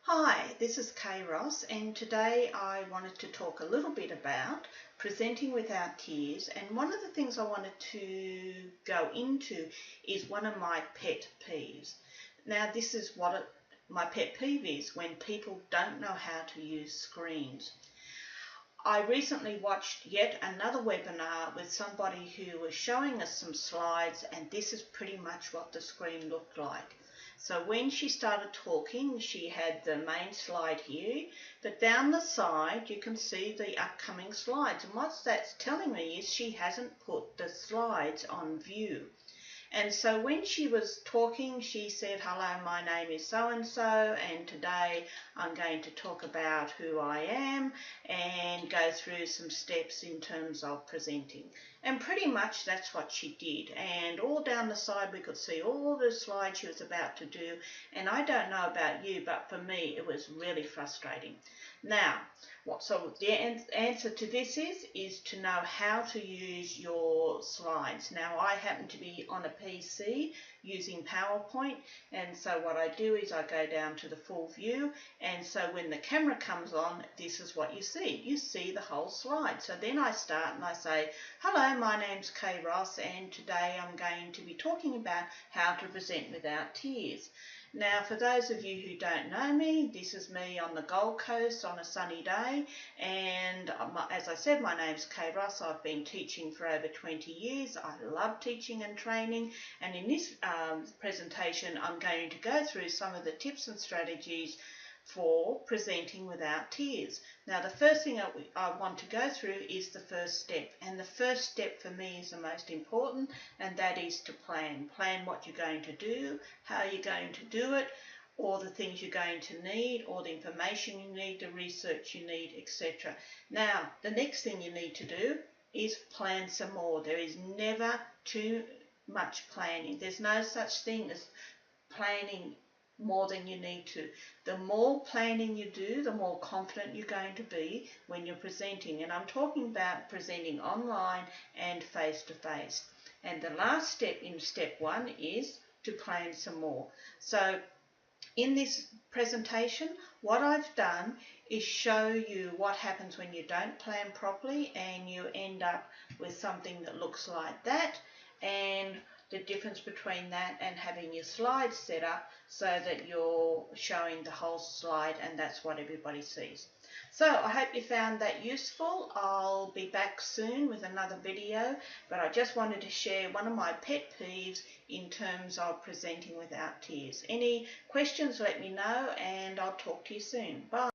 Hi, this is Kay Ross, and today I wanted to talk a little bit about presenting without tears. And one of the things I wanted to go into is one of my pet peeves. Now, this is what my pet peeve is: when people don't know how to use screens. I recently watched yet another webinar with somebody who was showing us some slides, and this is pretty much what the screen looked like. So when she started talking, she had the main slide here, but down the side you can see the upcoming slides. And what that's telling me is she hasn't put the slides on view. And so when she was talking, she said, "Hello, my name is so-and-so, and today I'm going to talk about who I am and go through some steps in terms of presenting." And pretty much that's what she did. And all down the side we could see all the slides she was about to do. And I don't know about you, but for me it was really frustrating. Now, so the answer to this is to know how to use your slides. Now, I happen to be on a PC using PowerPoint, and so what I do is I go down to the full view, and so when the camera comes on, this is what you see. You see the whole slide. So then I start and I say, "Hello, my name's Kay Ross, and today I'm going to be talking about how to present without tears." Now, for those of you who don't know me, this is me on the Gold Coast on a sunny day, and as I said, my name's Kay Ross. I've been teaching for over 20 years. I love teaching and training, and in this presentation I'm going to go through some of the tips and strategies for presenting without tears. Now, the first thing I want to go through is the first step, and the first step for me is the most important, and that is to plan. Plan what you're going to do, how you're going to do it, or the things you're going to need, or the information you need, the research you need, etc. Now, the next thing you need to do is plan some more. There is never too much planning. There's no such thing as planning more than you need to. The more planning you do, the more confident you're going to be when you're presenting. And I'm talking about presenting online and face-to-face. And the last step in step one is to plan some more. So in this presentation, what I've done is show you what happens when you don't plan properly and you end up with something that looks like that, and the difference between that and having your slides set up so that you're showing the whole slide and that's what everybody sees. So I hope you found that useful. I'll be back soon with another video, but I just wanted to share one of my pet peeves in terms of presenting without tears. Any questions, let me know, and I'll talk to you soon. Bye.